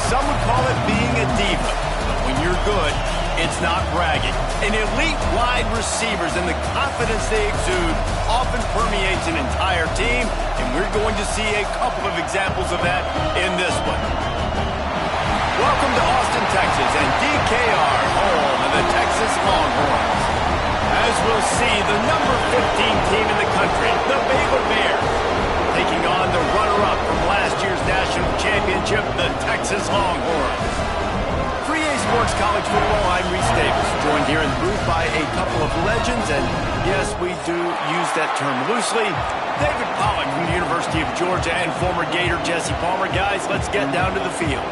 Some would call it being a diva. But when you're good, it's not bragging. And elite wide receivers and the confidence they exude often permeates an entire team, and we're going to see a couple of examples of that in this one. Welcome to Austin, Texas, and DKR, home of the Texas Longhorns. As we'll see, the number 15 team in the country, the Baylor Bears, taking on the runner-up from last year's national championship, the Texas Longhorns. 3A Sports College Football, I'm Reese Davis, joined here in the booth by a couple of legends, and yes, we do use that term loosely. David Pollack from the University of Georgia and former Gator Jesse Palmer. Guys, let's get down to the field.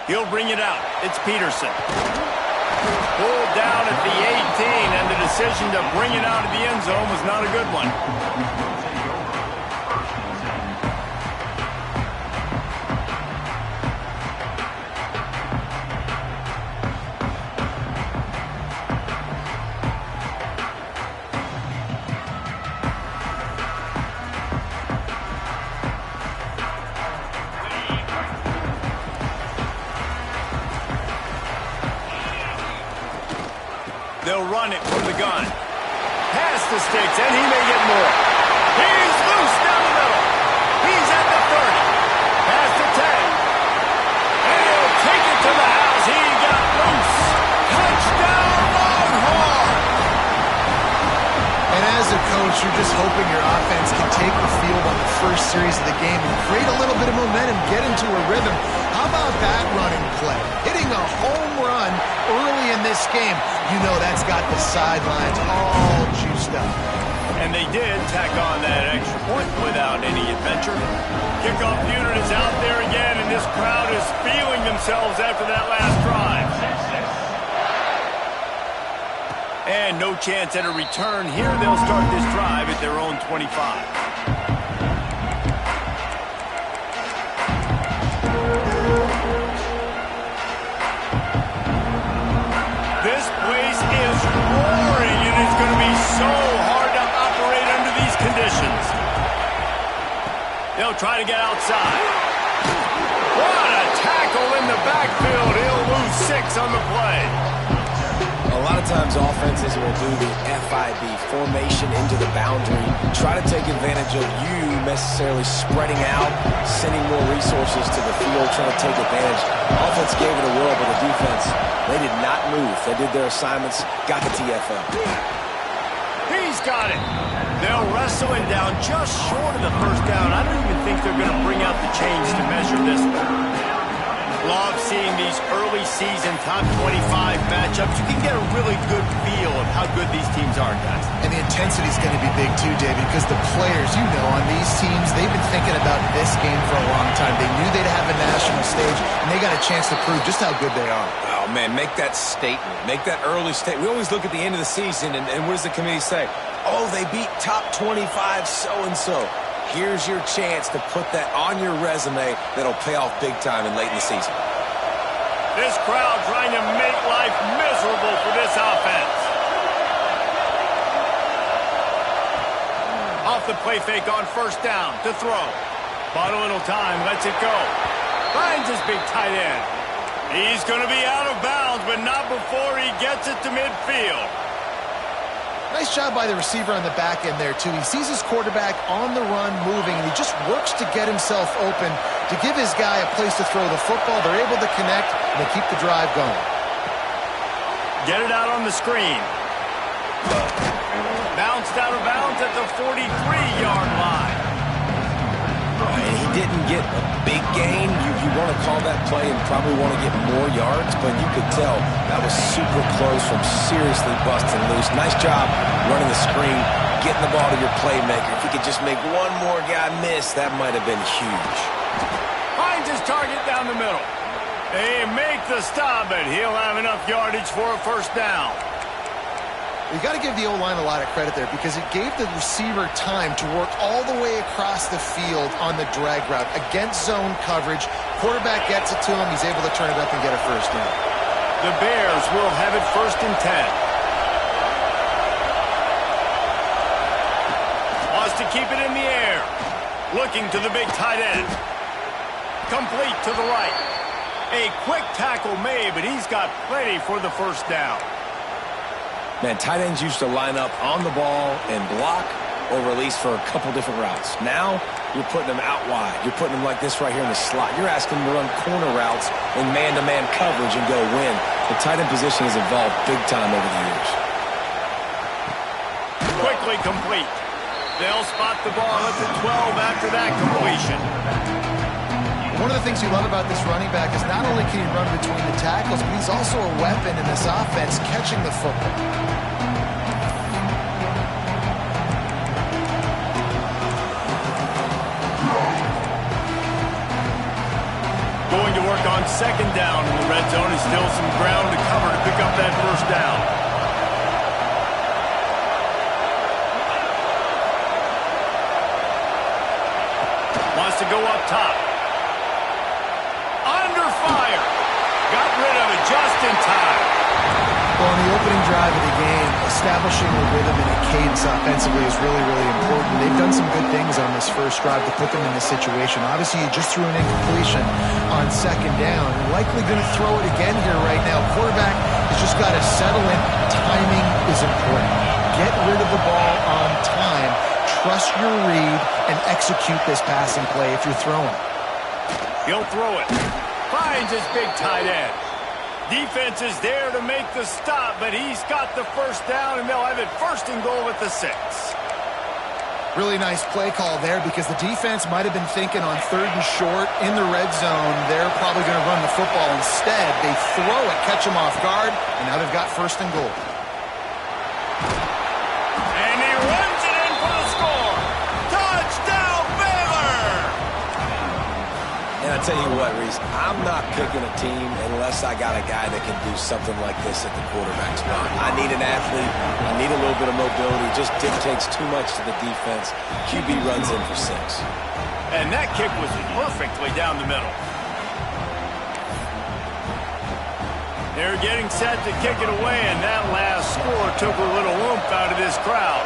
He'll bring it out. It's Peterson. Pulled down at the 18, and the decision to bring it out of the end zone was not a good one. They'll run it from the gun. Past the sticks, and he may get more. He's loose down the middle. He's at the 30. Past the 10. And he'll take it to the house. He got loose. Touchdown, Longhorn! And as a coach, you're just hoping your offense can take the field on the first series of the game and create a little bit of momentum, get into a rhythm. How about that running play? Hitting a home run early in this game. You know that's got the sidelines all juiced up. And they did tack on that extra point without any adventure. Kickoff unit is out there again, and this crowd is feeling themselves after that last drive. And no chance at a return here. They'll start this drive at their own 25. This place is roaring, and it's going to be so hard to operate under these conditions. They'll try to get outside. What a tackle in the backfield. He'll lose 6 on the play. A lot of times offenses will do the FIB, formation into the boundary, try to take advantage of you necessarily spreading out, sending more resources to the field, trying to take advantage. Offense gave it a whirl, but the defense, they did not move. They did their assignments, got the TFL. He's got it. They'll wrestle him down just short of the first down. I don't even think they're going to bring out the chains to measure this one. Love seeing these early season top 25 matchups. You can get a really good feel of how good these teams are, guys. And the intensity is going to be big too, David, because the players, you know, on these teams, they've been thinking about this game for a long time. They knew they'd have a national stage, and they got a chance to prove just how good they are. Oh, man, make that statement. Make that early statement. We always look at the end of the season, and what does the committee say? Oh, they beat top 25 so-and-so. Here's your chance to put that on your resume that'll pay off big time and late in the season. This crowd trying to make life miserable for this offense. Off the play fake on first down to throw. Bought a little time, lets it go. Finds his big tight end. He's going to be out of bounds, but not before he gets it to midfield. Nice job by the receiver on the back end there, too. He sees his quarterback on the run moving, and he just works to get himself open to give his guy a place to throw the football. They're able to connect, and they keep the drive going. Get it out on the screen. Bounced out of bounds at the 43-yard line. And he didn't get a big gain. You want to call that play and probably want to get more yards, but you could tell that was super close from seriously busting loose. Nice job running the screen, getting the ball to your playmaker. If he could just make one more guy miss, that might have been huge. Finds his target down the middle. They make the stop, but he'll have enough yardage for a first down. You got to give the O-line a lot of credit there because it gave the receiver time to work all the way across the field on the drag route against zone coverage. Quarterback gets it to him. He's able to turn it up and get a first down. The Bears will have it 1st and 10. Wants to keep it in the air. Looking to the big tight end. Complete to the right. A quick tackle made, but he's got plenty for the first down. Man, tight ends used to line up on the ball and block or release for a couple different routes. Now, you're putting them out wide. You're putting them like this right here in the slot. You're asking them to run corner routes in man-to-man coverage and go win. The tight end position has evolved big time over the years. Quickly complete. They'll spot the ball at the 12 after that completion. One of the things you love about this running back is not only can he run between the tackles, but he's also a weapon in this offense catching the football. Going to work on 2nd down in the red zone. Is still some ground to cover to pick up that first down. Wants to go up top. Under fire. Got rid of it just in time. Well, in the opening drive of the game, establishing a rhythm and a cadence offensively is really, really important. They've done some good things on this first drive to put them in this situation. Obviously, you just threw an incompletion on 2nd down. Likely going to throw it again here right now. Quarterback has just got to settle in. Timing is important. Get rid of the ball on time. Trust your read and execute this passing play if you're throwing. He'll throw it. Finds his big tight end. Defense is there to make the stop, but he's got the first down, and they'll have it 1st and goal at the 6. Really nice play call there because the defense might have been thinking on 3rd and short in the red zone. They're probably going to run the football. Instead, they throw it, catch him off guard, and now they've got 1st and goal. And he runs it in for the score. Touchdown, Baylor! And I tell you what, Reese, I'm not picking a team unless I got a guy that can do something like this at the quarterback spot. I need an athlete. I need a little bit of mobility. It just dictates too much to the defense. QB runs in for 6. And that kick was perfectly down the middle. They're getting set to kick it away, and that last score took a little oomph out of this crowd.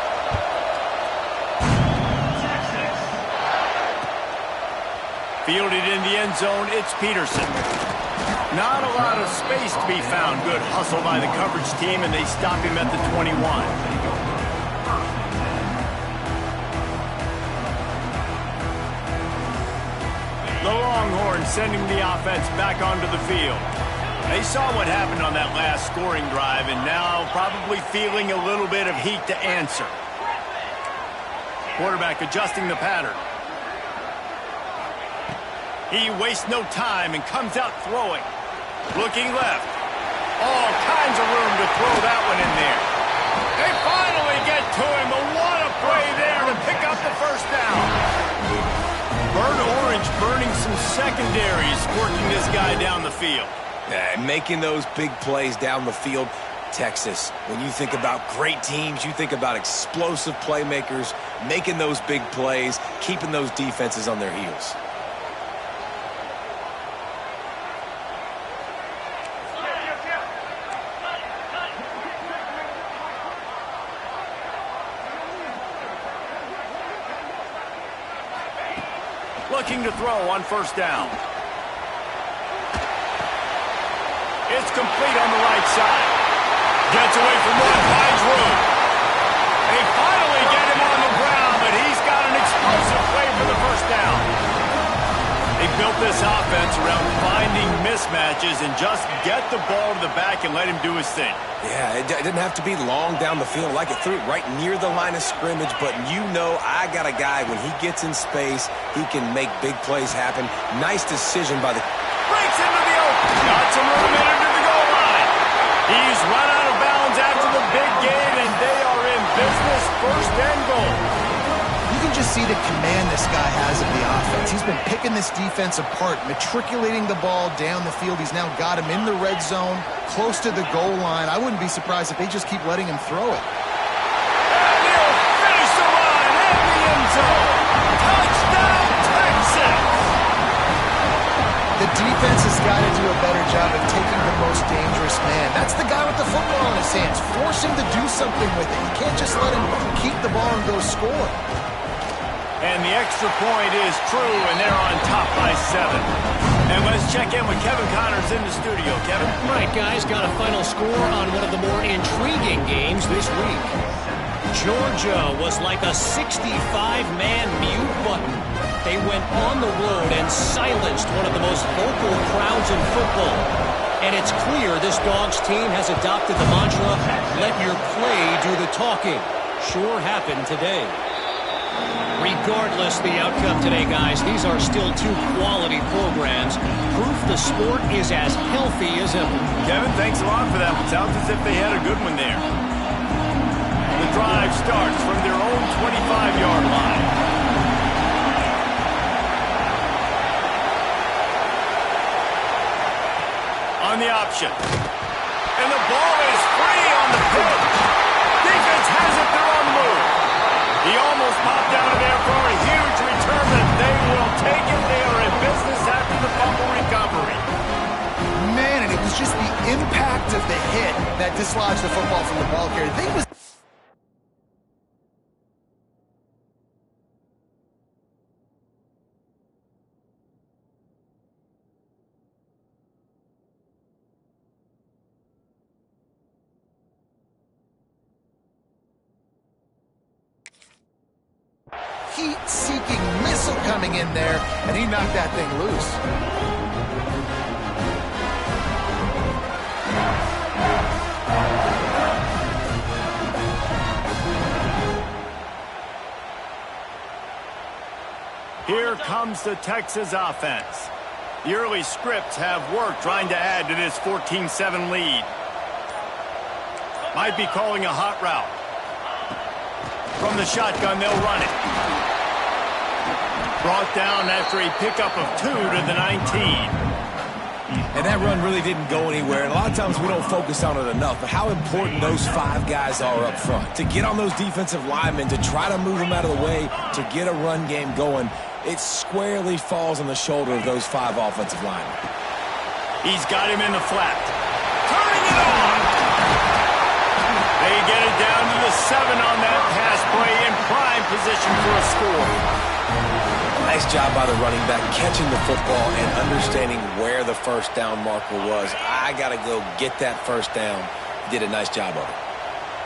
Fielded in the end zone, it's Peterson. Not a lot of space to be found. Good hustle by the coverage team, and they stop him at the 21. The Longhorns sending the offense back onto the field. They saw what happened on that last scoring drive, and now probably feeling a little bit of heat to answer. Quarterback adjusting the pattern. He wastes no time and comes out throwing. Looking left. All kinds of room to throw that one in there. They finally get to him, but what a play there to pick up the first down. Burnt Orange burning some secondaries, working this guy down the field. Yeah, making those big plays down the field. Texas, when you think about great teams, you think about explosive playmakers, making those big plays, keeping those defenses on their heels. Looking to throw on first down. It's complete on the right side. Gets away from one, finds room. They finally get him on the ground, but he's got an explosive play for the first down. They built this offense around finding mismatches and just get the ball to the back and let him do his thing. Yeah, it didn't have to be long down the field. Like it threw it right near the line of scrimmage, but you know I got a guy, when he gets in space, he can make big plays happen. Nice decision by the... Breaks into the open. Got some room into the goal line. He's run out of bounds after the big game, and they are in business, 1st and goal. You can just see the command this guy has of the offense. He's been picking this defense apart, matriculating the ball down the field. He's now got him in the red zone, close to the goal line. I wouldn't be surprised if they just keep letting him throw it. And he'll finish the line in the end zone. Touchdown, Texas! The defense has got to do a better job of taking the most dangerous man. That's the guy with the football in his hands. Force him to do something with it. You can't just let him keep the ball and go score. And the extra point is true, and they're on top by 7. And let's check in with Kevin Connors in the studio. Kevin? Right, guys, got a final score on one of the more intriguing games this week. Georgia was like a 65-man mute button. They went on the road and silenced one of the most vocal crowds in football. And it's clear this Dogs team has adopted the mantra, let your play do the talking. Sure happened today. Regardless the outcome today, guys, these are still two quality programs. Proof the sport is as healthy as ever. Kevin, thanks a lot for that. It sounds as if they had a good one there. The drive starts from their own 25-yard line. On the option. And the ball is free on the pitch. Defense has it, they're on the move. He almost popped out of there for a huge return, but they will take it. They are in business after the fumble recovery. Man, and it was just the impact of the hit that dislodged the football from the ball carrier. They was heat-seeking missile coming in there, and he knocked that thing loose. Here comes the Texas offense. The early scripts have worked trying to add to this 14-7 lead. Might be calling a hot route. From the shotgun, they'll run it. Brought down after a pickup of 2 to the 19. And that run really didn't go anywhere. And a lot of times we don't focus on it enough, but how important those 5 guys are up front. To get on those defensive linemen, to try to move them out of the way, to get a run game going, it squarely falls on the shoulder of those 5 offensive linemen. He's got him in the flat. Turning it on! They get it down to the 7 on that pass play in prime position for a score. Nice job by the running back, catching the football and understanding where the first down marker was. I got to go get that first down. He did a nice job of it.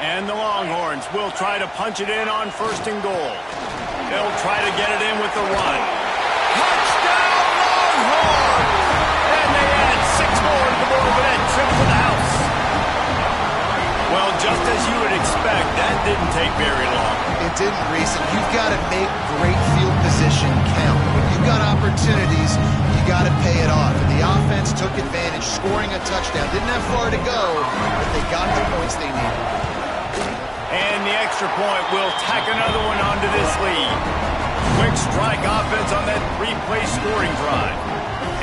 And the Longhorns will try to punch it in on 1st and goal. They'll try to get it in with the run. Touchdown, Longhorns! And they add 6 more to the board with that trip to the house. Well, just as you would expect, that didn't take very long. It didn't, Reese, and you've got to make great field position count. When you've got opportunities, you got to pay it off. And the offense took advantage, scoring a touchdown. Didn't have far to go, but they got the points they needed. And the extra point will tack another one onto this lead. Quick strike offense on that 3-play scoring drive.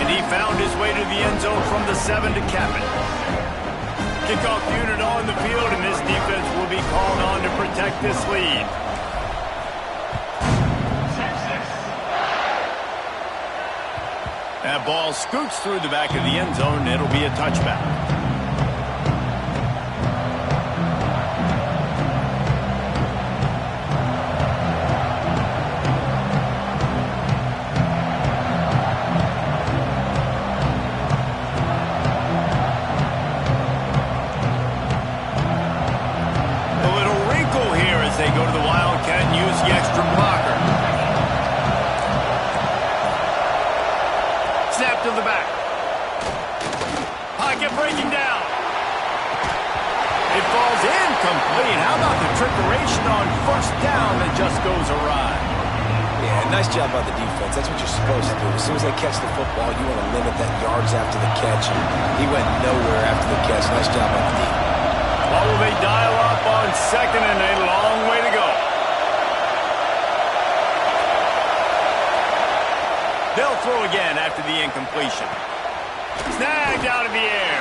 And he found his way to the end zone from the 7 to cap it. Kickoff unit on the field, and this defense will be called on to protect this lead. That ball scoots through the back of the end zone, and it'll be a touchback. They go to the Wildcat and use the extra blocker. Snap to the back. Pocket breaking down. It falls incomplete. How about the trickeration on 1st down that just goes awry? Yeah, nice job by the defense. That's what you're supposed to do. As soon as they catch the football, you want to limit that yards after the catch. And he went nowhere after the catch. Nice job by the defense. What will they dial up on 2nd and a long way to go? They'll throw again after the incompletion. Snagged out of the air.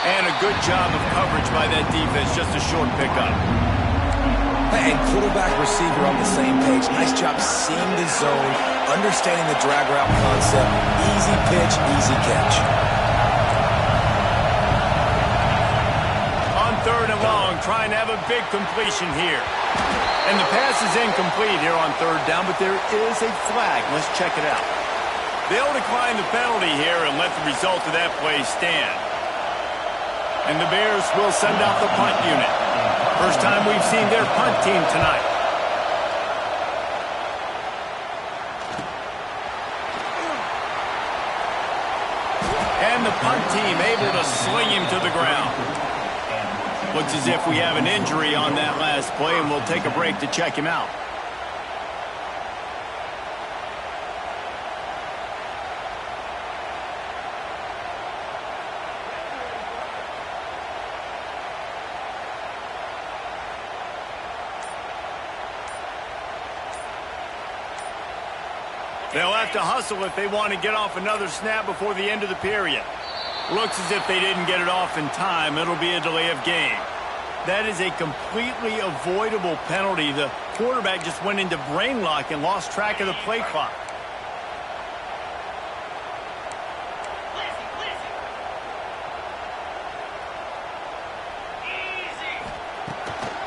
And a good job of coverage by that defense, just a short pickup. And quarterback, receiver on the same page. Nice job seeing the zone, understanding the drag route concept. Easy pitch, easy catch. On 3rd and long, trying to have a big completion here. And the pass is incomplete here on 3rd down, but there is a flag. Let's check it out. They'll decline the penalty here and let the result of that play stand. And the Bears will send out the punt unit. First time we've seen their punt team tonight. And the punt team able to sling him to the ground. Looks as if we have an injury on that last play, and we'll take a break to check him out. They'll have to hustle if they want to get off another snap before the end of the period. Looks as if they didn't get it off in time. It'll be a delay of game. That is a completely avoidable penalty. The quarterback just went into brain lock and lost track of the play clock.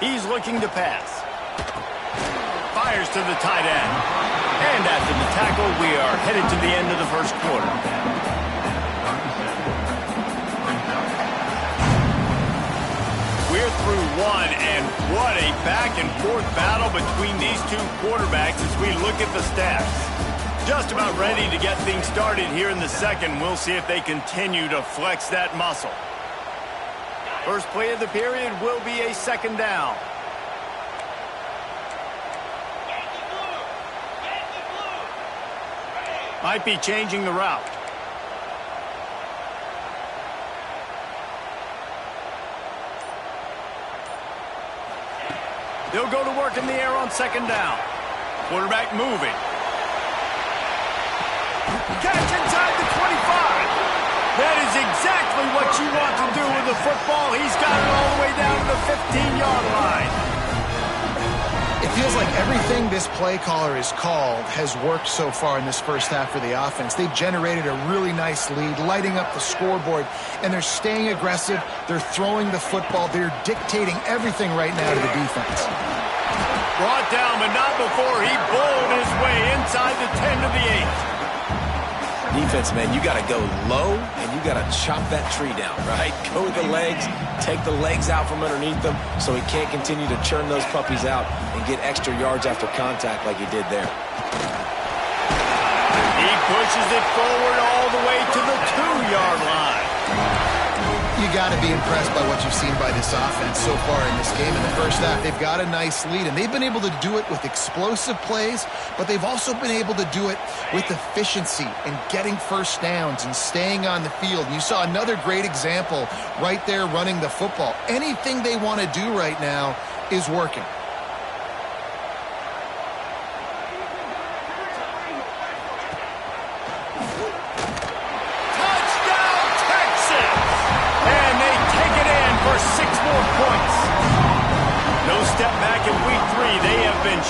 He's looking to pass. Fires to the tight end. And after the tackle, we are headed to the end of the first quarter. We're through one, and what a back-and-forth battle between these two quarterbacks as we look at the stats. Just about ready to get things started here in the second. We'll see if they continue to flex that muscle. First play of the period will be a 2nd down. Might be changing the route. They'll go to work in the air on 2nd down. Quarterback moving. Catch inside the 25. That is exactly what you want to do with the football. He's got it all the way down to the 15-yard line. It feels like everything this play caller has called has worked so far in this first half for the offense. They've generated a really nice lead, lighting up the scoreboard, and they're staying aggressive. They're throwing the football. They're dictating everything right now to the defense. Brought down, but not before he bowled his way inside the 10 to the 8. Defense, man, you got to go low, and you got to chop that tree down, right? Go with the legs, take the legs out from underneath them so he can't continue to churn those puppies out and get extra yards after contact like he did there. He pushes it forward all the way to the 2-yard line. You got to be impressed by what you've seen by this offense so far in this game. In the first half, they've got a nice lead, and they've been able to do it with explosive plays, but they've also been able to do it with efficiency and getting first downs and staying on the field. You saw another great example right there running the football. Anything they want to do right now is working.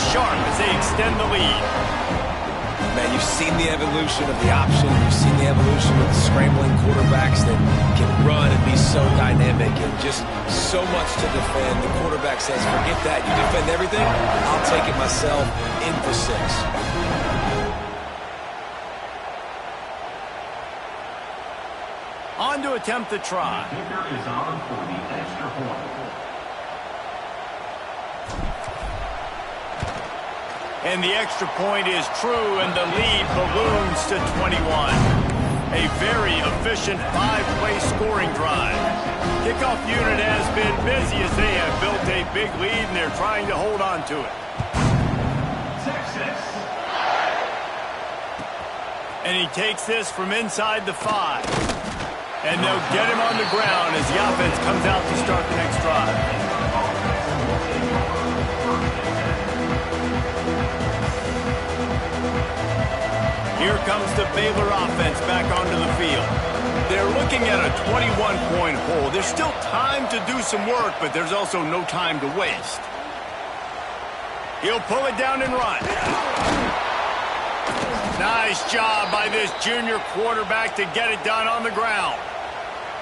Sharp as they extend the lead. Man, you've seen the evolution of the option. You've seen the evolution of the scrambling quarterbacks that can run and be so dynamic and just so much to defend. The quarterback says, forget that. You defend everything, I'll take it myself. In for 6. On to attempt the try. Kicker is on for the extra point. And the extra point is true, and the lead balloons to 21. A very efficient 5-play scoring drive. Kickoff unit has been busy as they have built a big lead, and they're trying to hold on to it. Texas. And he takes this from inside the 5. And they'll get him on the ground as the offense comes out to start the next drive. Here comes the Baylor offense back onto the field. They're looking at a 21-point hole. There's still time to do some work, but there's also no time to waste. He'll pull it down and run. Nice job by this junior quarterback to get it done on the ground.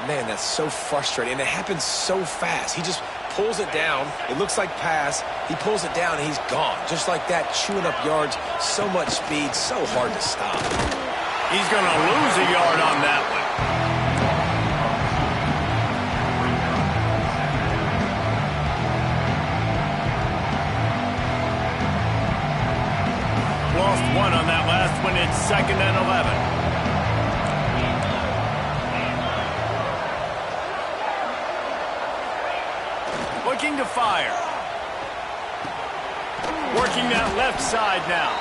Man, that's so frustrating, and it happens so fast. He just pulls it down. It looks like pass. He pulls it down, and he's gone. Just like that, chewing up yards. So much speed, so hard to stop. He's going to lose a yard on that one. Lost one on that last one. It's 2nd and 11. Looking to fire. Working that left side now.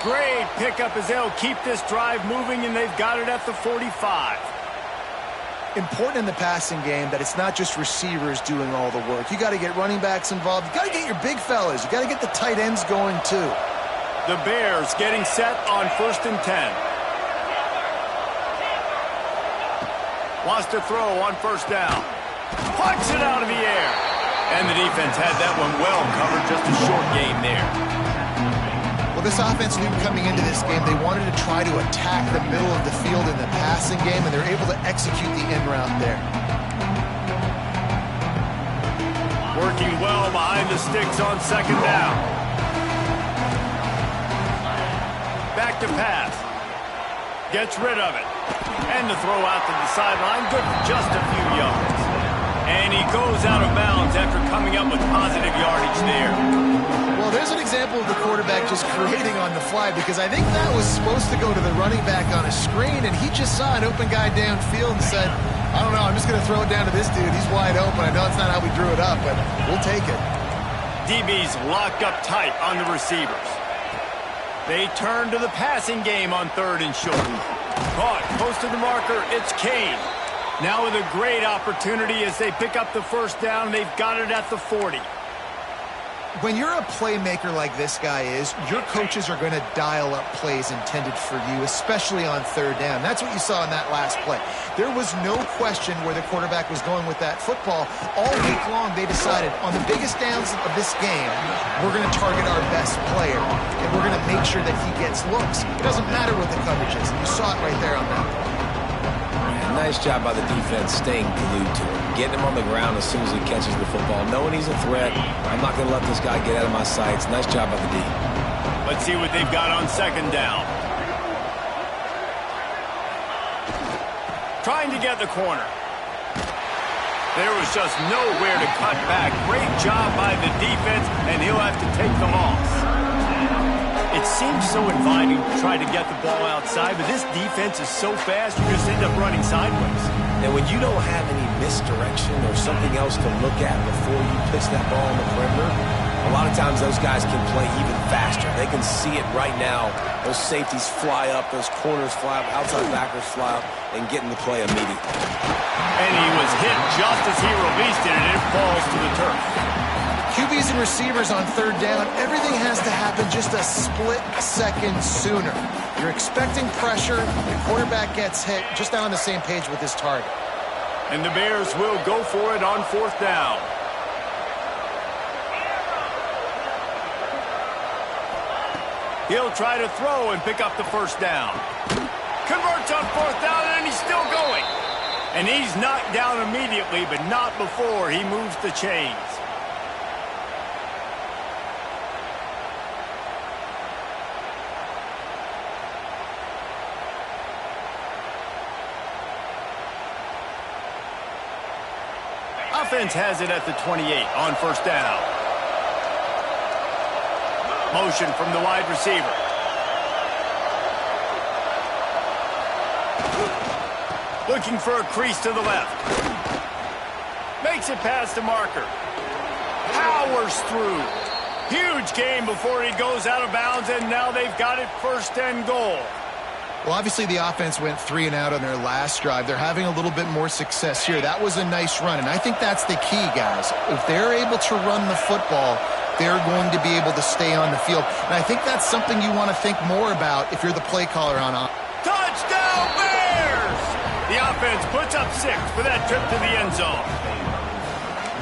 Great pickup as they'll keep this drive moving, and they've got it at the 45. Important in the passing game that it's not just receivers doing all the work. You got to get running backs involved. You got to get your big fellas. You got to get the tight ends going too. The Bears getting set on 1st and 10. Wants to throw on 1st down. Punch it out of the air. And the defense had that one well covered. Just a short game there. Well, this offense knew coming into this game they wanted to try to attack the middle of the field in the passing game, and they're able to execute the end route there. Working well behind the sticks on 2nd down. Back to pass. Gets rid of it. And the throw out to the sideline. Good for just a few yards. And he goes out of bounds after coming up with positive yardage there. Well, there's an example of the quarterback just creating on the fly, because I think that was supposed to go to the running back on a screen, and he just saw an open guy downfield and said, I don't know, I'm just going to throw it down to this dude. He's wide open. I know it's not how we drew it up, but we'll take it. DB's locked up tight on the receivers. They turn to the passing game on 3rd and short. Caught close to the marker. It's Kane. Now with a great opportunity as they pick up the 1st down. They've got it at the 40. When you're a playmaker like this guy is, your coaches are going to dial up plays intended for you, especially on 3rd down. That's what you saw in that last play. There was no question where the quarterback was going with that football. All week long, they decided on the biggest downs of this game, we're going to target our best player, and we're going to make sure that he gets looks. It doesn't matter what the coverage is. You saw it right there on that play. Nice job by the defense staying glued to him, getting him on the ground as soon as he catches the football, knowing he's a threat. I'm not going to let this guy get out of my sights. Nice job by the D. Let's see what they've got on 2nd down. Trying to get the corner. There was just nowhere to cut back. Great job by the defense, and he'll have to take the loss. It seems so inviting to try to get the ball outside, but this defense is so fast, you just end up running sideways. And when you don't have any misdirection or something else to look at before you pitch that ball on the perimeter, a lot of times those guys can play even faster. They can see it right now. Those safeties fly up, those corners fly up, outside backers fly up, and get in the play immediately. And he was hit just as he released it, and it falls to the turf. QBs and receivers on 3rd down, everything has to happen just a split second sooner. You're expecting pressure, the quarterback gets hit, just not on the same page with his target. And the Bears will go for it on 4th down. He'll try to throw and pick up the 1st down. Converts on 4th down, and he's still going. And he's knocked down immediately, but not before he moves the chains. Offense has it at the 28 on 1st down. Motion from the wide receiver. Looking for a crease to the left. Makes it past the marker. Powers through. Huge gain before he goes out of bounds, and now they've got it 1st and goal. Well, obviously the offense went 3 and out on their last drive. They're having a little bit more success here. That was a nice run, and I think that's the key, guys. If they're able to run the football, they're going to be able to stay on the field. And I think that's something you want to think more about if you're the play caller on offense. Touchdown, Bears! The offense puts up 6 for that trip to the end zone.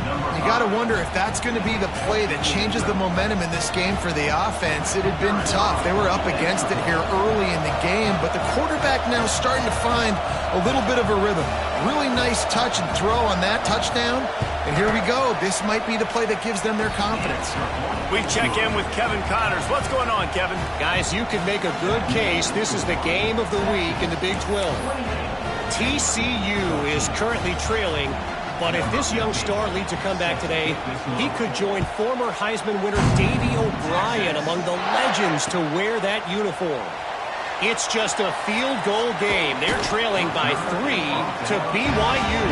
You got to wonder if that's going to be the play that changes the momentum in this game for the offense. It had been tough. They were up against it here early in the game, but the quarterback now starting to find a little bit of a rhythm. Really nice touch and throw on that touchdown. And here we go. This might be the play that gives them their confidence. We check in with Kevin Connors. What's going on, Kevin? Guys, you can make a good case. This is the game of the week in the Big 12. TCU is currently trailing, but if this young star leads a comeback today, he could join former Heisman winner Davey O'Brien among the legends to wear that uniform. It's just a field goal game. They're trailing by 3 to BYU.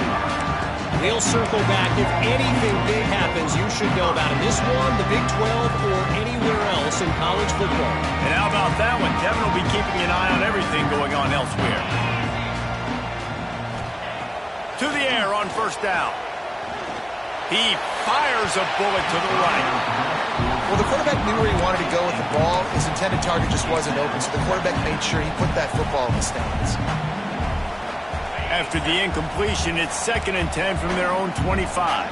We'll circle back. If anything big happens, you should know about it. This one, the Big 12, or anywhere else in college football. And how about that one? Kevin will be keeping an eye on everything going on elsewhere. To the air on first down. He fires a bullet to the right. Well, the quarterback knew where he wanted to go with the ball. His intended target just wasn't open, so the quarterback made sure he put that football in the stands. After the incompletion, it's 2nd and 10 from their own 25.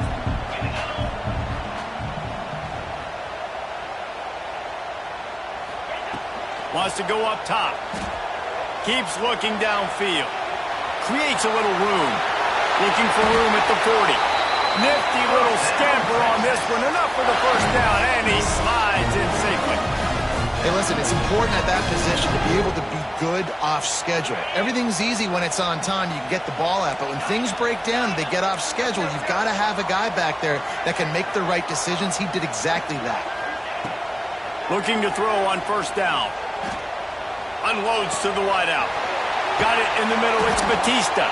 Wants to go up top. Keeps looking downfield. Creates a little room. Looking for room at the 40. Nifty little scamper on this one. Enough for the first down, and he slides in safely. Hey, listen, it's important at that position to be able to be good off schedule. Everything's easy when it's on time. You can get the ball out, but when things break down, they get off schedule. You've got to have a guy back there that can make the right decisions. He did exactly that. Looking to throw on first down. Unloads to the wideout. Got it in the middle. It's Batista.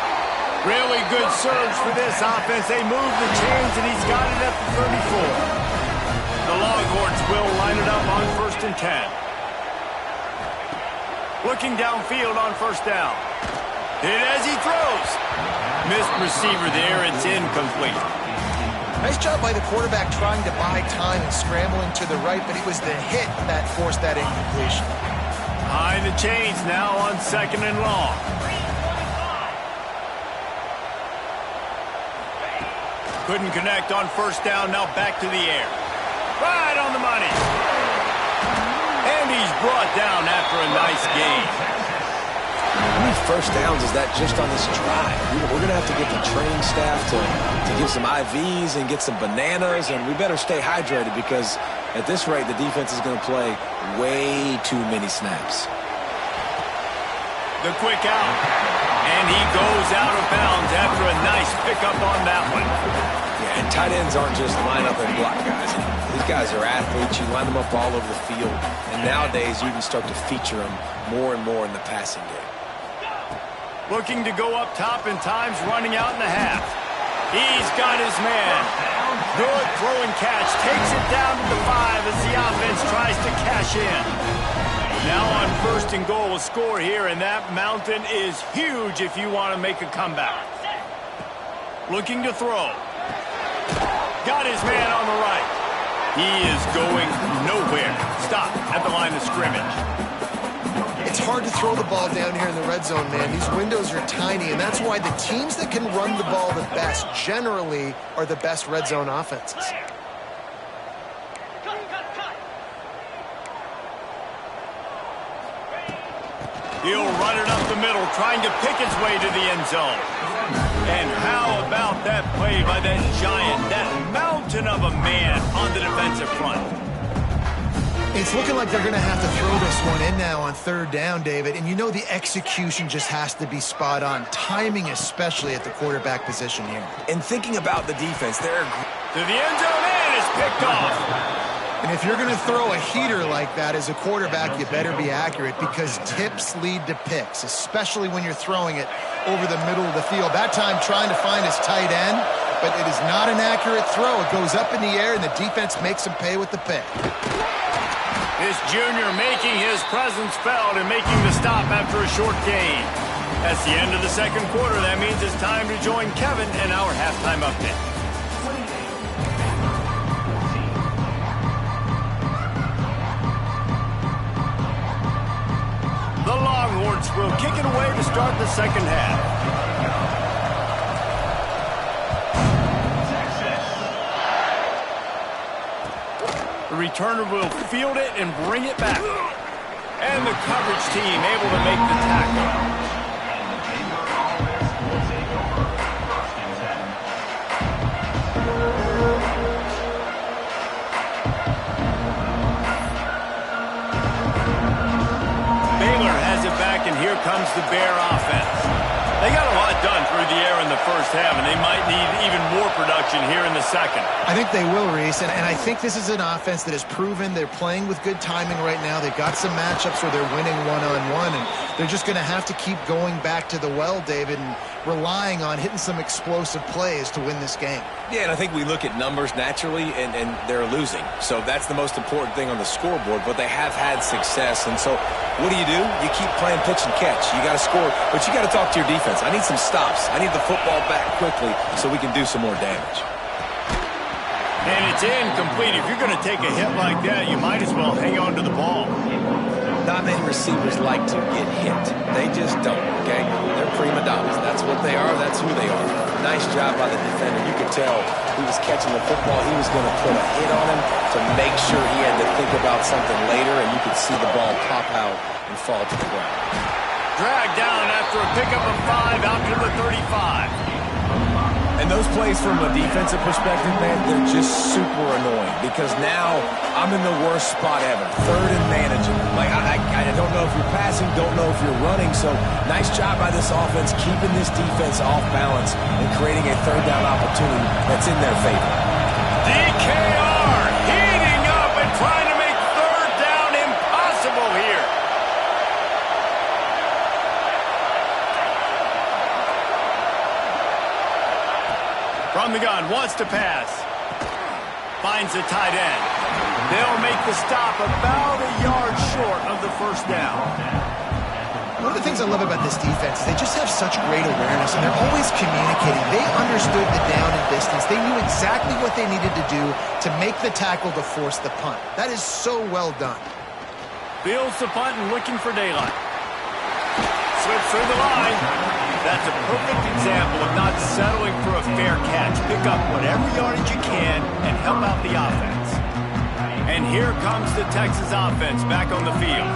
Really good surge for this offense. They move the chains, and he's got it at the 34. The Longhorns will line it up on 1st and 10. Looking downfield on first down. Hit as he throws. Missed receiver there. It's incomplete. Nice job by the quarterback trying to buy time and scrambling to the right, but it was the hit that forced that incompletion. Behind the chains now on 2nd and long. Couldn't connect on first down. Now back to the air. Right on the money. And he's brought down after a nice gain. How many first downs is that just on this drive? We're going to have to get the training staff to give some IVs and get some bananas, and we better stay hydrated because at this rate, the defense is going to play way too many snaps. The quick out. And he goes out of bounds after a nice pickup on that one. Yeah, and tight ends aren't just line up and block guys. These guys are athletes. You line them up all over the field. And nowadays, you can start to feature them more and more in the passing game. Looking to go up top, and time's running out in the half. He's got his man. Good throw and catch. Takes it down to the 5 as the offense tries to cash in. Now on 1st and goal, a score here, and that mountain is huge if you want to make a comeback. Looking to throw. Got his man on the right. He is going nowhere. Stop at the line of scrimmage. It's hard to throw the ball down here in the red zone, man. These windows are tiny, and that's why the teams that can run the ball the best generally are the best red zone offenses. He'll run it up the middle, trying to pick its way to the end zone. And how about that play by that giant, that mountain of a man on the defensive front? It's looking like they're going to have to throw this one in now on 3rd down, David. And you know the execution just has to be spot on. Timing especially at the quarterback position here. And thinking about the defense, they're to the end zone, and it's picked off. And if you're going to throw a heater like that as a quarterback, you better be accurate because tips lead to picks, especially when you're throwing it over the middle of the field. That time trying to find his tight end, but it is not an accurate throw. It goes up in the air, and the defense makes him pay with the pick. This junior making his presence felt and making the stop after a short gain. That's the end of the 2nd quarter. That means it's time to join Kevin in our halftime update. kick it away to start the second half. The returner will field it and bring it back. And the coverage team able to make the tackle. Baylor has it back, and here comes the Bear offense. They got a lot done through the air in the first half, and they might need even more production here in the second. I think they will, Reese, and I think this is an offense that has proven they're playing with good timing right now. They've got some matchups where they're winning one-on-one, and they're just going to have to keep going back to the well, David, and relying on hitting some explosive plays to win this game. Yeah, and I think we look at numbers naturally, and they're losing. So that's the most important thing on the scoreboard, but they have had success. And so what do? You keep playing pitch and catch. You got to score, but you got to talk to your defense. I need some stops. I need the football back quickly so we can do some more damage. And it's incomplete. If you're going to take a hit like that, you might as well hang on to the ball. Not many receivers like to get hit. They just don't, okay? They're prima donnas. That's what they are. That's who they are. Nice job by the defender. You could tell he was catching the football. He was going to put a hit on him to make sure he had to think about something later, and you could see the ball pop out and fall to the ground. Dragged down after a pickup of 5 out to the 35. And those plays from a defensive perspective, man, they're just super annoying because now I'm in the worst spot ever, third and managing. Like, I don't know if you're passing, don't know if you're running, so nice job by this offense keeping this defense off balance and creating a third down opportunity that's in their favor. DKR heating up and trying to make third down impossible here. From the gun, wants to pass. Finds a tight end. They'll make the stop about a yard short of the first down. One of the things I love about this defense is they just have such great awareness, and they're always communicating. They understood the down and distance. They knew exactly what they needed to do to make the tackle to force the punt. That is so well done. Fields the punt and looking for daylight. Slips through the line. That's a perfect example of not settling for a fair catch. Pick up whatever yardage you can and help out the offense. And here comes the Texas offense back on the field.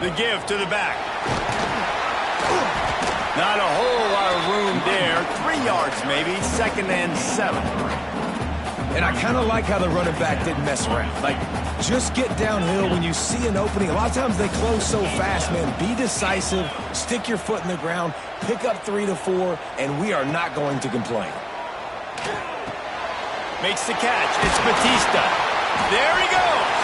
The give to the back. Not a whole lot of room there. 3 yards maybe, 2nd and 7. And I kind of like how the running back didn't mess around. Like, just get downhill when you see an opening. A lot of times they close so fast, man. Be decisive, stick your foot in the ground, pick up 3 to 4, and we are not going to complain. Makes the catch. It's Batista. There he goes.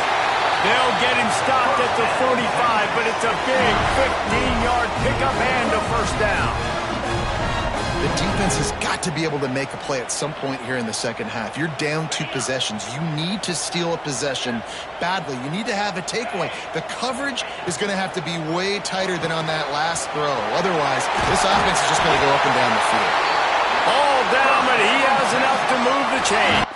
They'll get him stopped at the 45, but it's a big 15-yard pickup and a first down. The defense has got to be able to make a play at some point here in the second half. You're down 2 possessions. You need to steal a possession badly. You need to have a takeaway. The coverage is going to have to be way tighter than on that last throw. Otherwise, this offense is just going to go up and down the field. All down, but he has enough to move the chain.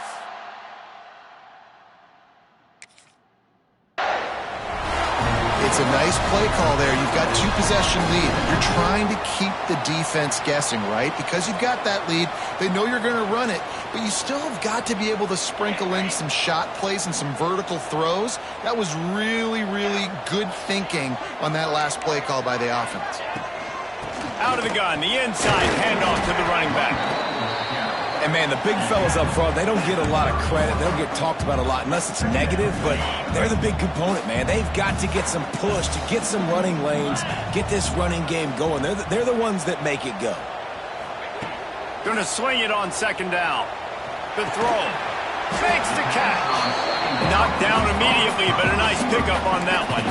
It's a nice play call there. You've got 2-possession lead. You're trying to keep the defense guessing, right? Because you've got that lead, they know you're going to run it, but you still have got to be able to sprinkle in some shot plays and some vertical throws. That was really, really good thinking on that last play call by the offense. Out of the gun, the inside handoff to the running back. And, man, the big fellas up front, they don't get a lot of credit. They don't get talked about a lot unless it's negative, but they're the big component, man. They've got to get some push, to get some running lanes, get this running game going. They're the ones that make it go. Going to swing it on 2nd down. The throw. Makes the catch. Knocked down immediately, but a nice pickup on that one.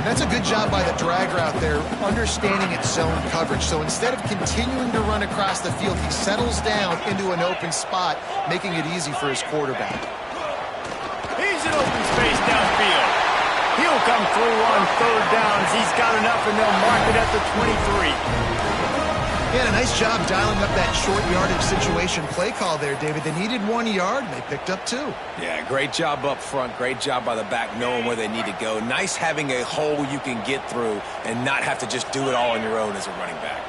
That's a good job by the dragger out there, understanding its zone coverage. So instead of continuing to run across the field, he settles down into an open spot, making it easy for his quarterback. He's in open space downfield. He'll come through on 3rd down as he's got enough, and they'll mark it at the 23. Yeah, Yeah, a nice job dialing up that short yardage situation play call there, David. They needed 1 yard, and they picked up 2. Yeah, great job up front. Great job by the back knowing where they need to go. Nice having a hole you can get through and not have to just do it all on your own as a running back.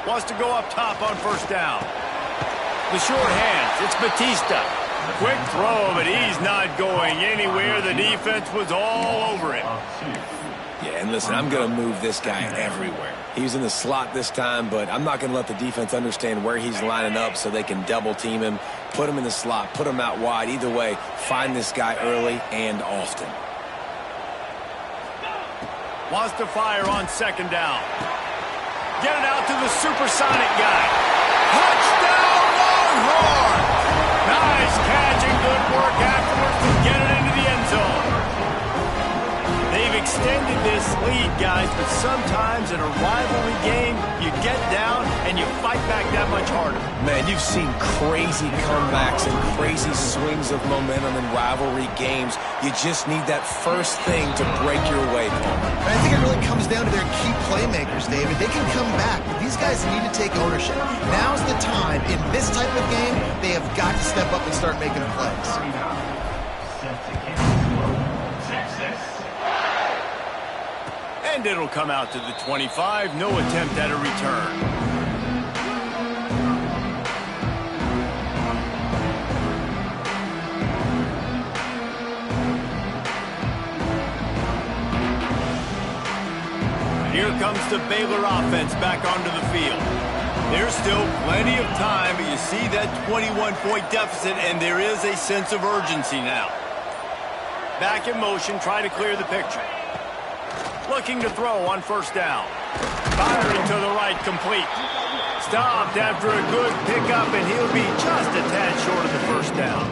Wants to go up top on first down. The short hands, it's Batista. Quick throw, but he's not going anywhere. The defense was all over him. Yeah, and listen, I'm going to move this guy everywhere. He's in the slot this time, but I'm not going to let the defense understand where he's lining up so they can double team him, put him in the slot, put him out wide. Either way, find this guy early and often. Wants to fire on second down. Get it out to the supersonic guy. Touchdown, Longhorns! Nice catch and good work afterwards to get it into the end zone. They've extended this lead, guys, but sometimes in a rivalry game, you get down and you fight back that much harder. Man, you've seen crazy comebacks and crazy swings of momentum in rivalry games. You just need that first thing to break your way, Palmer. And I think it really comes down to their key playmakers, David. They can come back, but these guys need to take ownership. Now's the time. In this type of game, they have got to step up and start making plays. And it'll come out to the 25. No attempt at a return. Here comes the Baylor offense back onto the field. There's still plenty of time, but you see that 21-point deficit, and there is a sense of urgency now. Back in motion, try to clear the picture. Looking to throw on first down. Firing to the right, complete. Stopped after a good pickup, and he'll be just a tad short of the first down.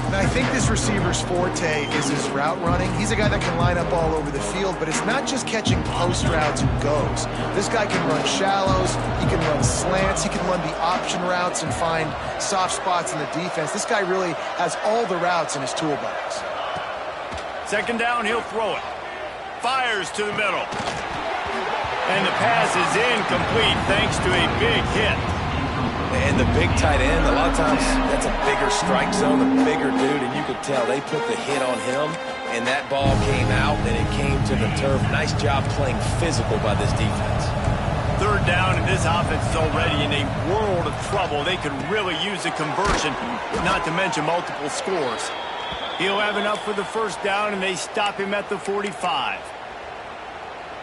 And I think this receiver's forte is his route running. He's a guy that can line up all over the field, but it's not just catching post routes and goes. This guy can run shallows, he can run slants, he can run the option routes and find soft spots in the defense. This guy really has all the routes in his toolbox. Second down, he'll throw it. Fires to the middle. And the pass is incomplete thanks to a big hit. And the big tight end, a lot of times that's a bigger strike zone, a bigger dude, and you could tell they put the hit on him, and that ball came out, and it came to the turf. Nice job playing physical by this defense. Third down, and this offense is already in a world of trouble. They could really use a conversion, not to mention multiple scores. He'll have enough for the first down, and they stop him at the 45.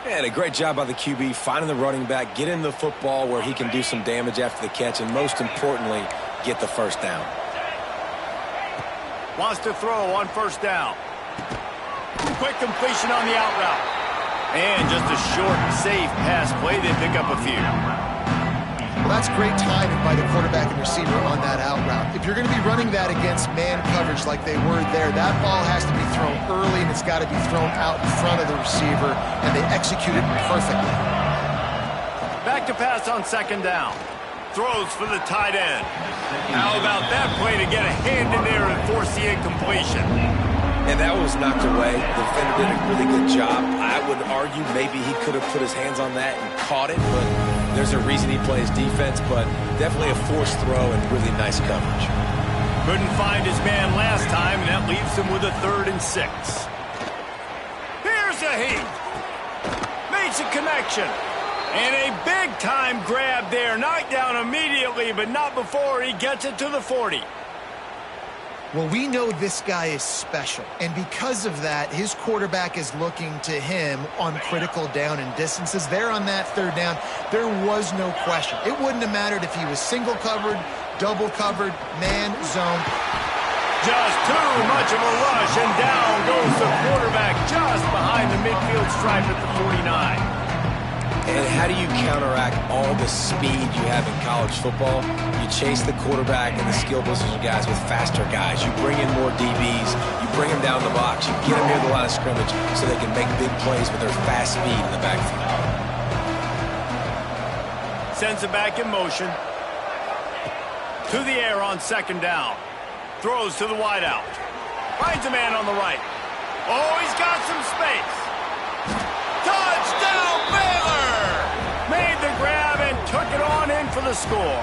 And a great job by the QB, finding the running back, getting the football where he can do some damage after the catch, and most importantly, get the first down. Wants to throw on first down. Quick completion on the out route. And just a short, safe pass play. They pick up a few. Well, that's great timing by the quarterback and receiver on that out route. If you're going to be running that against man coverage like they were there, that ball has to be thrown early, and it's got to be thrown out in front of the receiver, and they execute it perfectly. Back to pass on second down. Throws for the tight end. How about that play to get a hand in there and force the incompletion? And that was knocked away. The defender did a really good job. I would argue maybe he could have put his hands on that and caught it, but there's a reason he plays defense, but definitely a forced throw and really nice coverage. Couldn't find his man last time, and that leaves him with a 3rd and 6. Here's a heat. Makes a connection. And a big-time grab there. Knocked down immediately, but not before he gets it to the 40. Well, we know this guy is special, and because of that, his quarterback is looking to him on critical down and distances. There on that 3rd down, there was no question. It wouldn't have mattered if he was single covered, double covered, man, zone. Just too much of a rush, and down goes the quarterback just behind the midfield stripe at the 49. And how do you counteract all the speed you have in college football? You chase the quarterback and the skill position guys with faster guys. You bring in more DBs. You bring them down the box. You get them near the line of scrimmage so they can make big plays with their fast speed in the backfield. Sends it back in motion. To the air on second down. Throws to the wideout. Finds a man on the right. Oh, he's got some space. Touchdown, Baylor! the score.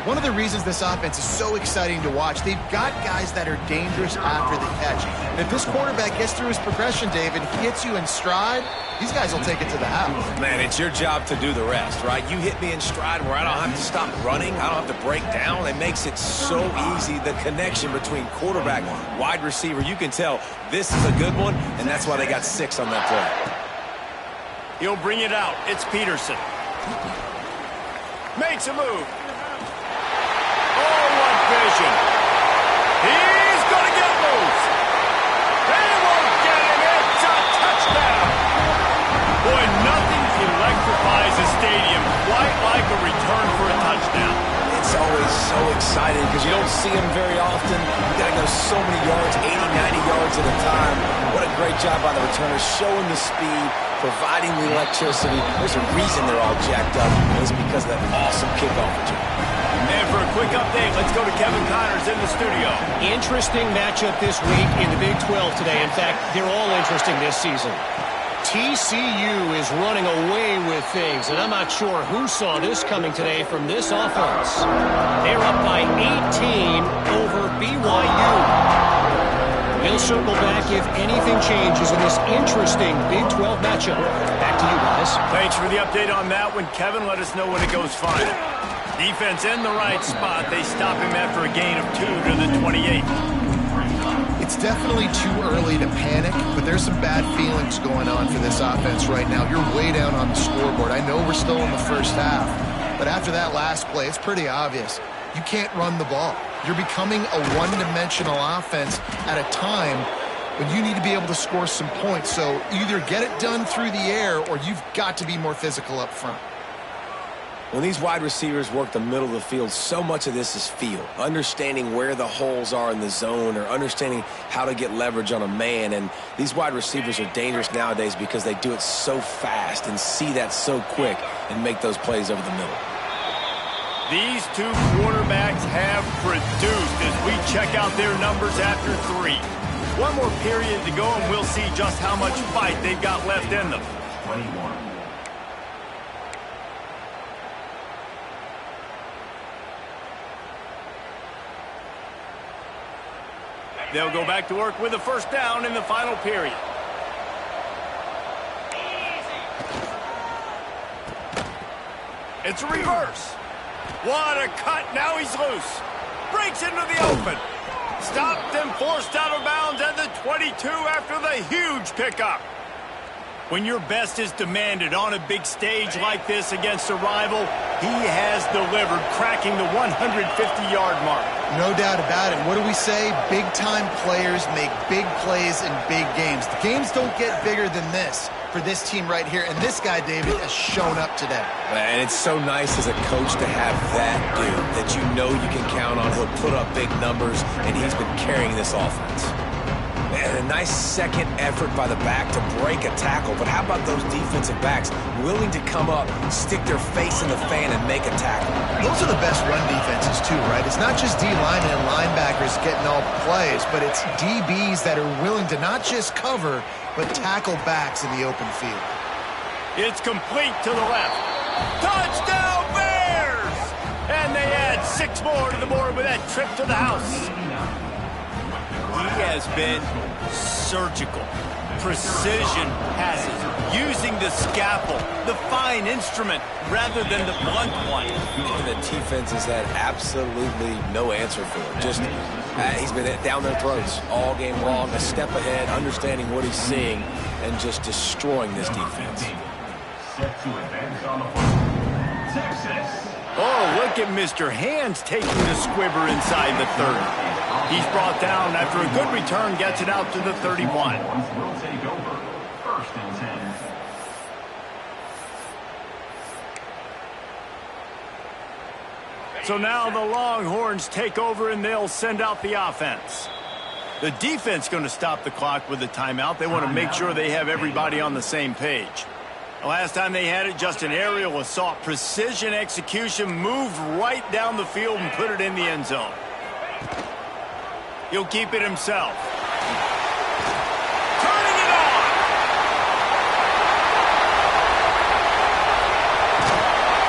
One of the reasons this offense is so exciting to watch, they've got guys that are dangerous after the catch. And if this quarterback gets through his progression, David, hits you in stride, these guys will take it to the house. Man, it's your job to do the rest, right? You hit me in stride where I don't have to stop running. I don't have to break down. It makes it so easy. The connection between quarterback, wide receiver, you can tell this is a good one, and that's why they got 6 on that play. He'll bring it out. It's Peterson. Makes a move. Oh, what vision. He's going to get loose. They won't get him. It's a touchdown. Boy, nothing electrifies a stadium quite like a return for a touchdown. It's always so exciting because you don't see them very often. You got to go so many yards, 80, 90 yards at a time. What a great job by the returners, showing the speed, providing the electricity. There's a reason they're all jacked up. It's because of that awesome kickoff return. And for a quick update, let's go to Kevin Connors in the studio. Interesting matchup this week in the Big 12 today. In fact, they're all interesting this season. TCU is running away with things, and I'm not sure who saw this coming today from this offense. They're up by 18 over BYU. We'll circle back if anything changes in this interesting Big 12 matchup. Back to you guys. Thanks for the update on that one, Kevin. Let us know when it goes final. Defense in the right spot. They stop him after a gain of 2 to the 28. It's definitely too early to panic, but there's some bad feelings going on for this offense right now. You're way down on the scoreboard. I know we're still in the first half, but after that last play, it's pretty obvious. You can't run the ball. You're becoming a one-dimensional offense at a time when you need to be able to score some points. So either get it done through the air or you've got to be more physical up front. When these wide receivers work the middle of the field, so much of this is feel. Understanding where the holes are in the zone or understanding how to get leverage on a man. And these wide receivers are dangerous nowadays because they do it so fast and see that so quick and make those plays over the middle. These two quarterbacks have produced as we check out their numbers after 3. One more period to go and we'll see just how much fight they've got left in them. 21. They'll go back to work with a first down in the final period. It's a reverse. What a cut. Now he's loose. Breaks into the open. Stopped and forced out of bounds at the 22 after the huge pickup. When your best is demanded on a big stage like this against a rival, he has delivered, cracking the 150-yard mark. No doubt about it. What do we say? Big-time players make big plays in big games. The games don't get bigger than this for this team right here, and this guy, David, has shown up today. And it's so nice as a coach to have that dude that you know you can count on. He'll put up big numbers, and he's been carrying this offense. And a nice second effort by the back to break a tackle. But how about those defensive backs willing to come up, stick their face in the fan, and make a tackle? Those are the best run defenses, too, right? It's not just D-linemen and linebackers getting all the plays, but it's DBs that are willing to not just cover, but tackle backs in the open field. It's complete to the left. Touchdown, Bears! And they add 6 more to the board with that trip to the house. He has been surgical. Precision passes, using the scalpel, the fine instrument, rather than the blunt one. And the defense has had absolutely no answer for it. Just, he's been down their throats all game long, a step ahead, understanding what he's seeing, and just destroying this defense. Set to advance on the field. Texas. Oh, look at Mr. Hands taking the squibber inside the 30. He's brought down after a good return, gets it out to the 31. Will take over. First and 10. So now the Longhorns take over and they'll send out the offense. The defense going to stop the clock with a timeout. They want to make sure they have everybody on the same page. The last time they had it, just an aerial assault. Precision execution, moved right down the field and put it in the end zone. He'll keep it himself. Turning it on!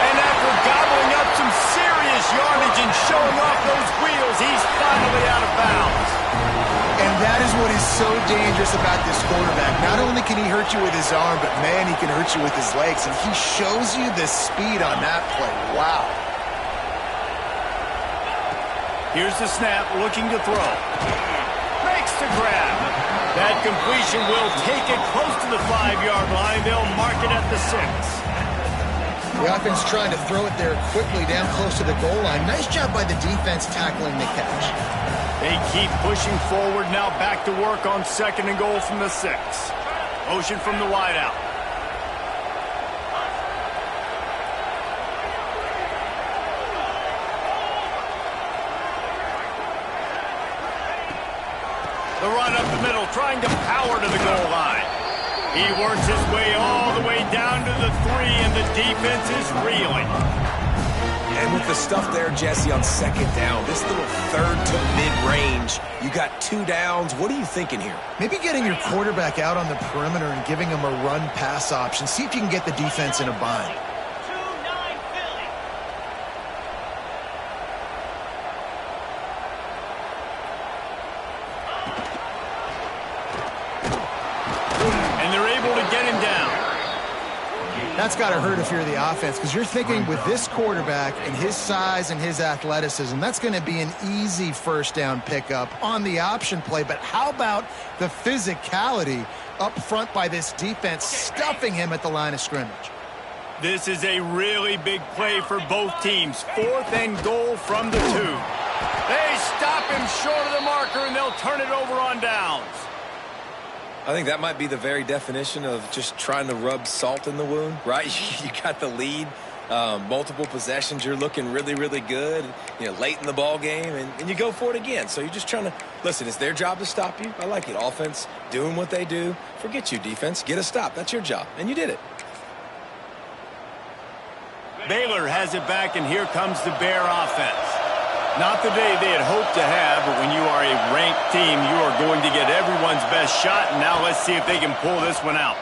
And after as he's finally out of bounds. And that is what is so dangerous about this quarterback. Not only can he hurt you with his arm, but, man, he can hurt you with his legs. And he shows you the speed on that play. Wow. Here's the snap, looking to throw. Makes the grab. That completion will take it close to the 5-yard line. They'll mark it at the 6. The offense trying to throw it there quickly down close to the goal line. Nice job by the defense tackling the catch. They keep pushing forward, now back to work on 2nd and goal from the 6. Motion from the wideout. The run up the middle, trying to power to the goal line. He works his way all the way down to the 3, and the defense is reeling. And with the stuff there, Jesse, on 2nd down, this little 3rd to mid-range, you got 2 downs. What are you thinking here? Maybe getting your quarterback out on the perimeter and giving him a run-pass option. See if you can get the defense in a bind. That's got to hurt if you're the offense, because you're thinking with this quarterback and his size and his athleticism, that's going to be an easy 1st down pickup on the option play. But how about the physicality up front by this defense, stuffing him at the line of scrimmage? This is a really big play for both teams. 4th and goal from the 2. They stop him short of the marker, and they'll turn it over on downs. I think that might be the very definition of just trying to rub salt in the wound, right? You got the lead, multiple possessions, you're looking really, really good, late in the ball game, and you go for it again. So you're just trying to, listen, it's their job to stop you. I like it. Offense doing what they do. Forget you, defense. Get a stop. That's your job, and you did it. Baylor has it back, and here comes the Bear offense. Not the day they had hoped to have, but when you are a ranked team, you are going to get everyone's best shot, and now let's see if they can pull this one out.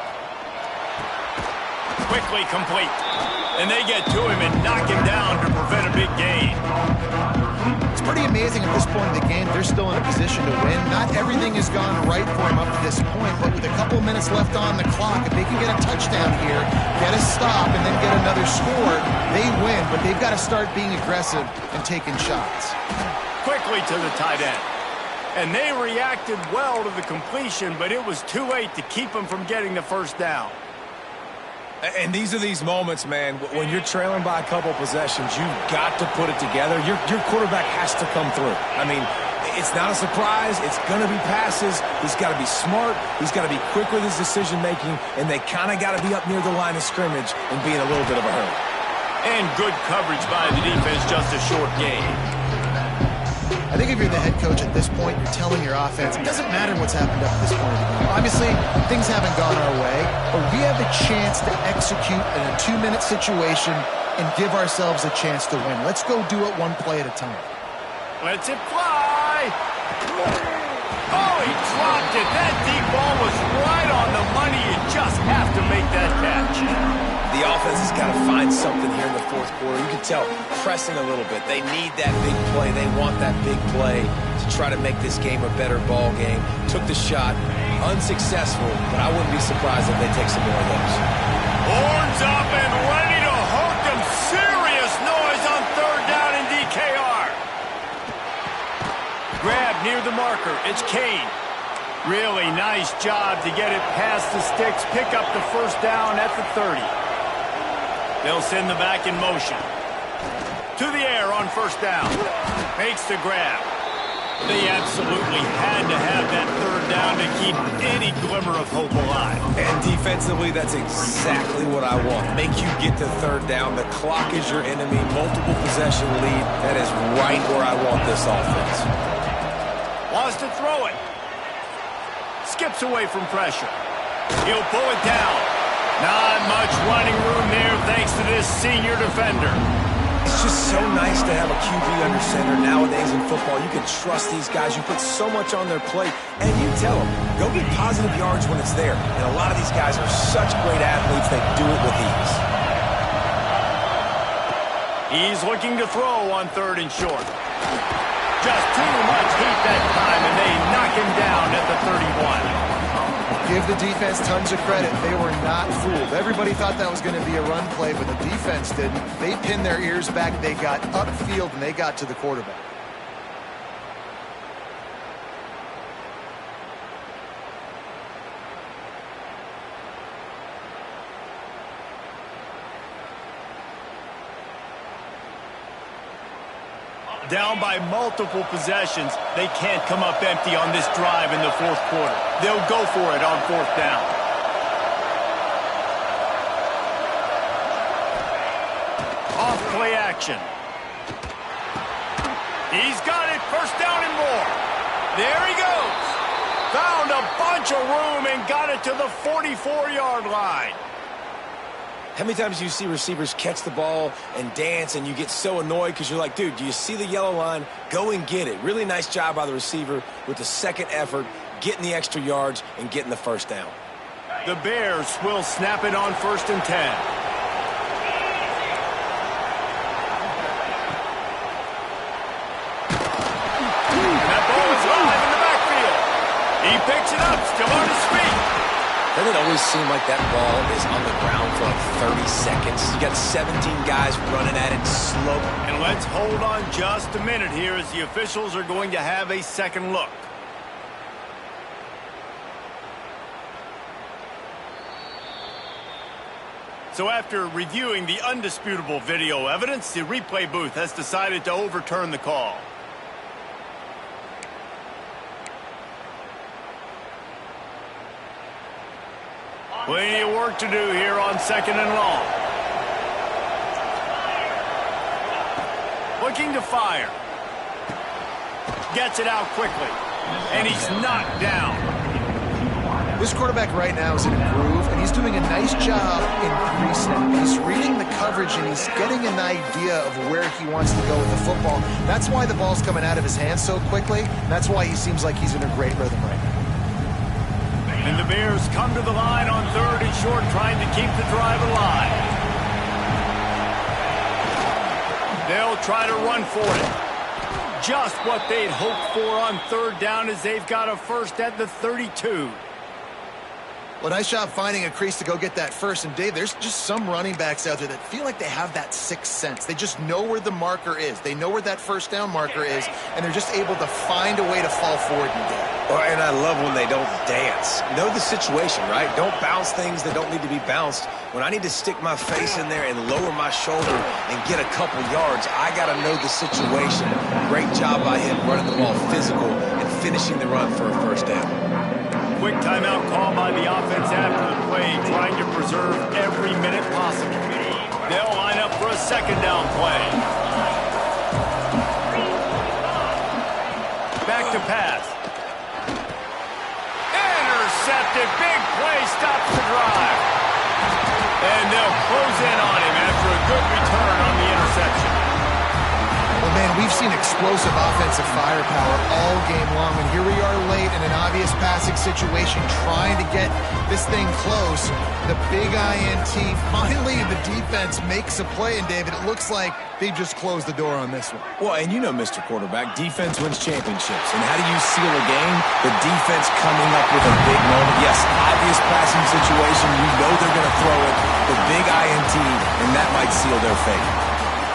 Quickly complete. And they get to him and knock him down to prevent a big gain. It's pretty amazing at this point in the game. They're still in a position to win. Not everything has gone right for them up to this point, but with a couple minutes left on the clock, if they can get a touchdown here, get a stop, and then get another score, they win. But they've got to start being aggressive and taking shots. Quickly to the tight end. And they reacted well to the completion, but it was too late to keep them from getting the 1st down. And these are these moments, man, when you're trailing by a couple possessions, you've got to put it together. Your quarterback has to come through. I mean, it's not a surprise. It's going to be passes. He's got to be smart. He's got to be quick with his decision-making, and they kind of got to be up near the line of scrimmage and be in a little bit of a hurry. And good coverage by the defense, just a short gain. I think if you're the head coach at this point, you're telling your offense, it doesn't matter what's happened up to this point of the game. Obviously, things haven't gone our way, but we have a chance to execute in a 2-minute situation and give ourselves a chance to win. Let's go do it one play at a time. Lets it fly. Oh, he dropped it. That deep ball was right on the money. You just have to make that catch. The offense has got to find something here in the 4th quarter. You can tell, pressing a little bit. They need that big play. They want that big play to try to make this game a better ball game. Took the shot, unsuccessful, but I wouldn't be surprised if they take some more of those. Horns up and ready to hook them. Serious noise on 3rd down in DKR. Grab near the marker. It's Kane. Really nice job to get it past the sticks. Pick up the 1st down at the 30. They'll send the back in motion. To the air on 1st down. Makes the grab. They absolutely had to have that 3rd down to keep any glimmer of hope alive. And defensively, that's exactly what I want. Make you get to 3rd down. The clock is your enemy. Multiple possession lead. That is right where I want this offense. Wants to throw it. Skips away from pressure. He'll pull it down. Not much running room there thanks to this senior defender. It's just so nice to have a QB under center nowadays in football. You can trust these guys. You put so much on their plate, and you tell them, go get positive yards when it's there. And a lot of these guys are such great athletes, they do it with ease. He's looking to throw on 3rd and short. Just too much heat that time, and they knock him down at the 31. Give the defense tons of credit. They were not fooled. Everybody thought that was going to be a run play, but the defense didn't. They pinned their ears back. They got upfield, and they got to the quarterback. Down by multiple possessions, they can't come up empty on this drive in the fourth quarter. They'll go for it on fourth down. Off play action. He's got it, first down and more. There he goes. Found a bunch of room and got it to the 44-yard line. How many times do you see receivers catch the ball and dance and you get so annoyed because you're like, dude, do you see the yellow line? Go and get it. Really nice job by the receiver with the second effort, getting the extra yards and getting the first down. The Bears will snap it on 1st and 10. That ball is live in the backfield. He picks it up, still on his feet. Doesn't it always seem like that ball is on the ground for like 30 seconds? You got 17 guys running at it slow. And let's hold on just a minute here as the officials are going to have a second look. So after reviewing the undisputable video evidence, the replay booth has decided to overturn the call. Plenty of work to do here on 2nd and long. Looking to fire. Gets it out quickly. And he's knocked down. This quarterback right now is in a groove, and he's doing a nice job in pre-snap. He's reading the coverage, and he's getting an idea of where he wants to go with the football. That's why the ball's coming out of his hands so quickly. That's why he seems like he's in a great rhythm right now. And the Bears come to the line on 3rd and short, trying to keep the drive alive. They'll try to run for it. Just what they'd hoped for on 3rd down as they've got a first at the 32. Well, nice job finding a crease to go get that first. And, Dave, there's just some running backs out there that feel like they have that sixth sense. They just know where the marker is. They know where that first down marker is, and they're just able to find a way to fall forward and get it. Oh, and I love when they don't dance. Know the situation, right? Don't bounce things that don't need to be bounced. When I need to stick my face in there and lower my shoulder and get a couple yards, I got to know the situation. Great job by him running the ball physical and finishing the run for a first down. Quick timeout call by the offense after the play, trying to preserve every minute possible. They'll line up for a second down play. Back to pass. Intercepted. Big play stops the drive. And they'll close in on him after a good return on the interception. Well, man, we've seen explosive offensive firepower all game long, and here we are late in an obvious passing situation trying to get this thing close. The big INT, finally the defense makes a play, and David, it looks like they just closed the door on this one. Well, and you know, Mr. Quarterback, defense wins championships. And how do you seal a game? The defense coming up with a big moment. Yes, obvious passing situation. You know they're going to throw it. The big INT, and that might seal their fate.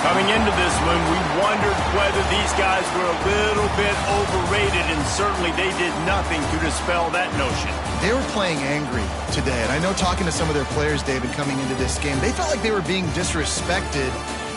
Coming into this one, we wondered whether these guys were a little bit overrated, and certainly they did nothing to dispel that notion. They were playing angry today, and I know talking to some of their players, David, coming into this game, they felt like they were being disrespected.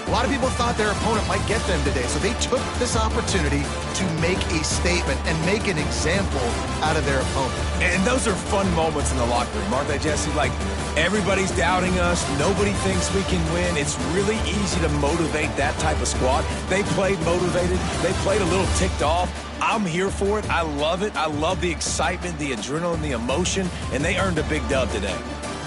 A lot of people thought their opponent might get them today, so they took this opportunity to make a statement and make an example out of their opponent. And those are fun moments in the locker room, aren't they, Jesse? Like, everybody's doubting us. Nobody thinks we can win. It's really easy to motivate that type of squad. They played motivated. They played a little ticked off. I'm here for it. I love it. I love the excitement, the adrenaline, the emotion, and they earned a big dub today.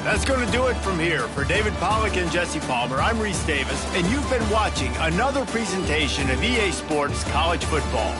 That's going to do it from here. For David Pollack and Jesse Palmer, I'm Reese Davis, and you've been watching another presentation of EA Sports College Football.